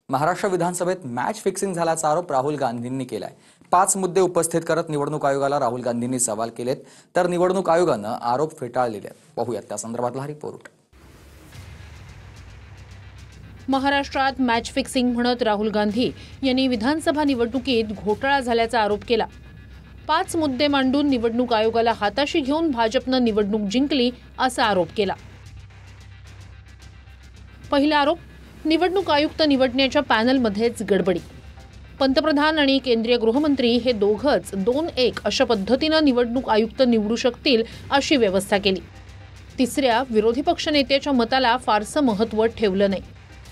महाराष्ट्र विधानसभेत match fixing झाल्याचा आरोप राहुल गांधींनी केलाय। 5 मुद्दे उपस्थित करत निवडणूक आयोगाला राहुल गांधींनी सवाल केलेत, तर निवडणूक आयोगानं आरोप फेटाळलेले आहेत। पाहूयात त्या संदर्भातला हा रिपोर्ट। महाराष्ट्रात मॅच फिक्सिंग म्हणत राहुल गांधी यांनी विधानसभा निवडणुकीत घोटाळा झाल्याचा आरोप केला। 5 मुद्दे मांडून निवडणूक आयोगाला हाताशी घेऊन भाजपनं निवडणूक जिंकली असा आरोप केला। पहिला आरोप, निवडणूक आयुक्त निवडण्याच्या पॅनलमध्येच गडबडी। पंतप्रधान आणि केंद्रीय गृहमंत्री हे दोघंच 2-1 अशा पद्धतीनं निवडणूक आयुक्त निवडू शकतील अशी व्यवस्था केली। तिसऱ्या, विरोधी पक्षनेत्याच्या मताला फारसं महत्त्व ठेवलं नाही।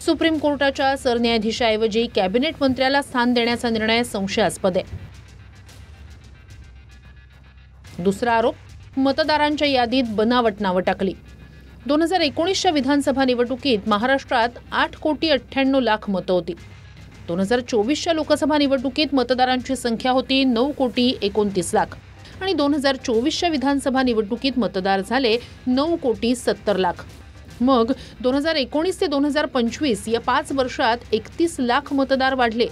सुप्रीम कोर्टाच्या सरन्यायाधीशाऐवजी कॅबिनेट मंत्र्याला स्थान देण्याचा निर्णय संशयास्पद आहे। दुसरा आरोप, मतदारांच्या यादीत बनावट नावं टाकली। 2019च्या विधानसभा निवडणुकीत महाराष्ट्रात 8,98,00,000 मतं होती। 2024च्या लोकसभा निवडणुकीत मतदारांची संख्या होती 9,29,00,000 आणि 2024च्या विधानसभा निवडणुकीत मतदार झाले 9,70,00,000। मग 2019 ते 2025 या 5 वर्षात 31,00,000 मतदार वाढले।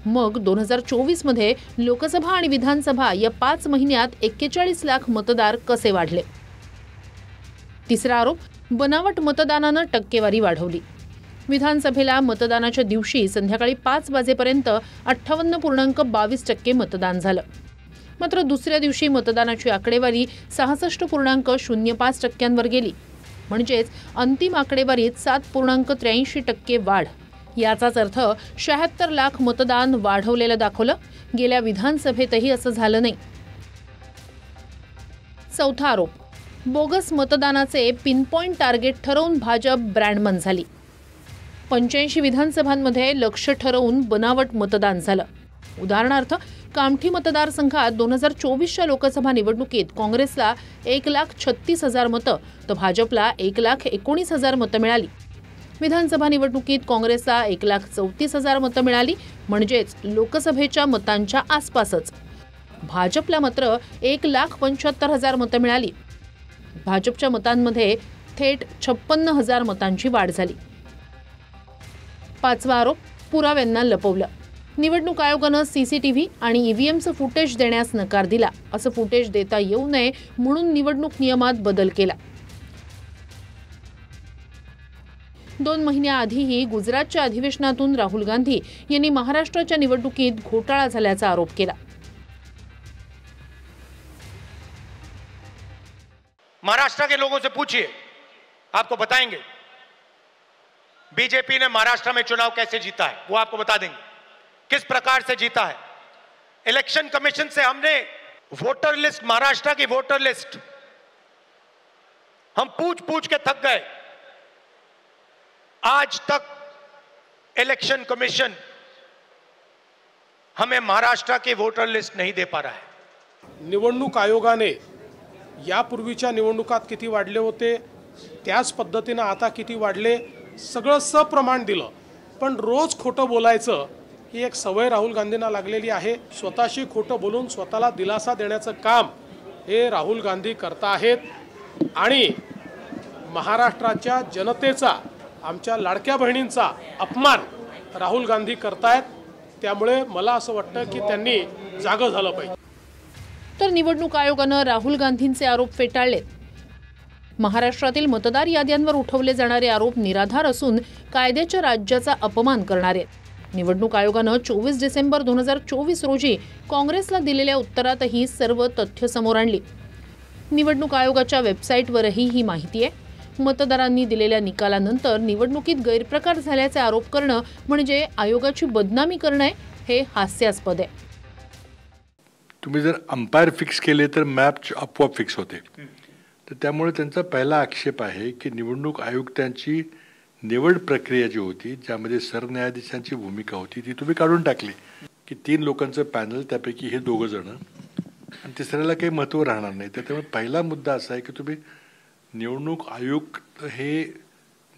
मग 2024 मध्ये लोकसभा आणि विधानसभा या 5 महिन्यात 41,00,000 मतदार कसे वाढले? तिसरा आरोप, बनावट मतदानानं टक्केवारी वाढवली। विधानसभेला मतदानाच्या दिवशी संध्याकाळी 5 वाजेपर्यंत 58.22% मतदान झालं। मात्र दुसऱ्या दिवशी मतदानाची आकडेवारी 66.05% गेली। म्हणजेच अंतिम आकडेवारीत 7.83% वाढ। याचाच अर्थ 76,00,000 मतदान वाढवलेलं दाखवलं। गेल्या विधानसभेतही असं झालं नाही। चौथा आरोप, बोगस मतदानाचे पिनपॉइंट टार्गेट ठरवून भाजप ब्रँडमन झाली। 85 विधानसभांमध्ये लक्ष्य ठरवून बनावट मतदान झालं। उदाहरणार्थ, कामठी मतदारसंघात 2024च्या लोकसभा निवडणुकीत काँग्रेसला 1,36,000 मतं तर भाजपला 1,19,000 मतं मिळाली। विधानसभा निवडणुकीत काँग्रेसला 1,34,000 मतं मिळाली, म्हणजेच लोकसभेच्या मतांच्या आसपासच। भाजपला मात्र 1,75,000 मतं मिळाली। भाजपच्या मतांमध्ये थेट 56,000 मतांची वाढ झाली। पाचवा आरोप, पुराव्यांना लपवलं। निवडणूक आयोगानं सीसीटीव्ही आणि ईव्हीएमचं फुटेज देण्यास नकार दिला। असं फुटेज देता येऊ नये म्हणून निवडणूक नियमात बदल केला। 2 महिन्याआधीही गुजरातच्या अधिवेशनातून राहुल गांधी यांनी महाराष्ट्राच्या निवडणुकीत घोटाळा झाल्याचा आरोप केला। महाराष्ट्र के लोगों से पूछिए, आपको बताएंगे बीजेपी ने महाराष्ट्र में चुनाव कैसे जीता है, वो आपको बता देंगे किस प्रकार से जीता है। इलेक्शन कमीशन से हमने वोटर लिस्ट, महाराष्ट्र की वोटर लिस्ट हम पूछ के थक गए। आज तक इलेक्शन कमीशन हमें महाराष्ट्र की वोटर लिस्ट नहीं दे पा रहा है। निवडणूक आयोगाने यापूर्वीच्या निवडणुकात किती वाढले होते त्याच पद्धतीने आता किती वाढले सगळं सप्रमाण दिलं। पण रोज खोटं बोलायचं ही एक सवय राहुल गांधींना लागलेली आहे। स्वतःशी खोटं बोलून स्वतःला दिलासा देण्याचं काम हे राहुल गांधी करता आहेत आणि महाराष्ट्राच्या जनतेचा, आमच्या लाडक्या बहिणींचा अपमान राहुल गांधी करतायत। त्यामुळे मला असं वाटतं की त्यांनी जागं झालं पाहिजे। तर निवडणूक आयोगानं राहुल गांधींचे आरोप फेटाळले। महाराष्ट्रातील मतदार याद्यांवर उठवले जाणारे आरोप निराधार असून कायद्याच्या राज्याचा अपमान करणारे आहेत। निवडणूक आयोगानं 24 डिसेंबर 2024 रोजी काँग्रेसला दिलेल्या उत्तरातही सर्व तथ्य समोर आणली। निवडणूक आयोगाच्या वेबसाईटवरही ही माहिती आहे। मतदारांनी दिलेल्या निकालानंतर निवडणुकीत गैरप्रकार झाल्याचे आरोप करणं म्हणजे आयोगाची बदनामी करणं हे हास्यास्पद आहे। तुम्ही जर अंपायर फिक्स केले तर मॅच आपोआप फिक्स होते। तर त्यामुळे त्यांचा पहिला आक्षेप आहे की निवडणूक आयुक्तांची निवड प्रक्रिया जी होती, ज्यामध्ये सरन्यायाधीशांची भूमिका होती, ती तुम्ही काढून टाकली की 3 लोकांचं पॅनल, त्यापैकी हे 2 जण आणि तिसऱ्याला काही महत्त्व राहणार नाही। तर त्यामुळे पहिला मुद्दा असा आहे की तुम्ही निवडणूक आयुक्त हे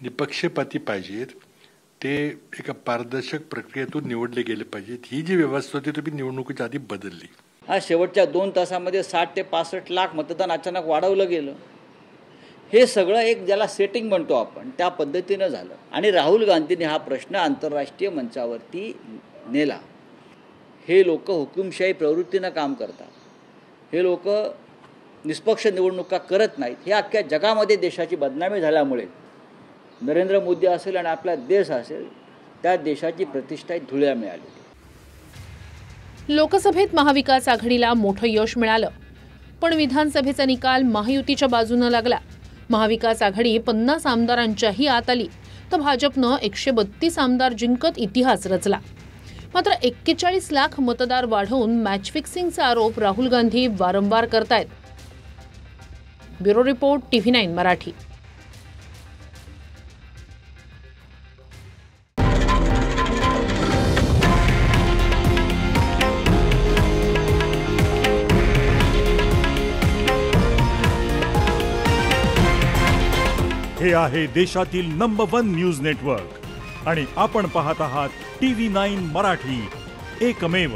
निपक्षपाती पाहिजेत, ते एका पारदर्शक प्रक्रियेतून निवडले गेले पाहिजेत। ही जी व्यवस्था होती तुम्ही निवडणुकीच्या आधी बदलली। हा शेवटच्या 2 तासामध्ये 60 ते 65 लाख मतदान अचानक वाढवलं गेलं। हे सगळं एक ज्याला सेटिंग म्हणतो आपण त्या पद्धतीनं झालं आणि राहुल गांधींनी हा प्रश्न आंतरराष्ट्रीय मंचावरती नेला. हे लोक हुकुमशाही प्रवृत्तीनं काम करतात, हे लोक निष्पक्ष निवडणुका करत नाहीत, हे अख्ख्या जगामध्ये देशाची बदनामी झाल्यामुळे नरेंद्र मोदी असेल आणि आपला देश असेल त्या देशाची प्रतिष्ठा धुळ्या मिळाली. लोकसभेत महाविकास आघाडीला मोठं यश मिळालं, पण विधानसभेचा निकाल महायुतीच्या बाजूनं लागला. महाविकास आघाडी 50 आमदारांच्याही आत आली, तर भाजपनं 132 आमदार जिंकत इतिहास रचला. मात्र 41 लाख मतदार वाढवून मॅच फिक्सिंगचा आरोप राहुल गांधी वारंवार करतायत. Bureau report TV9 Marathi. हे आहे देशातील नंबर 1 न्यूज नेटवर्क आणि आपण पाहत आहात TV9 मराठी, एकमेव.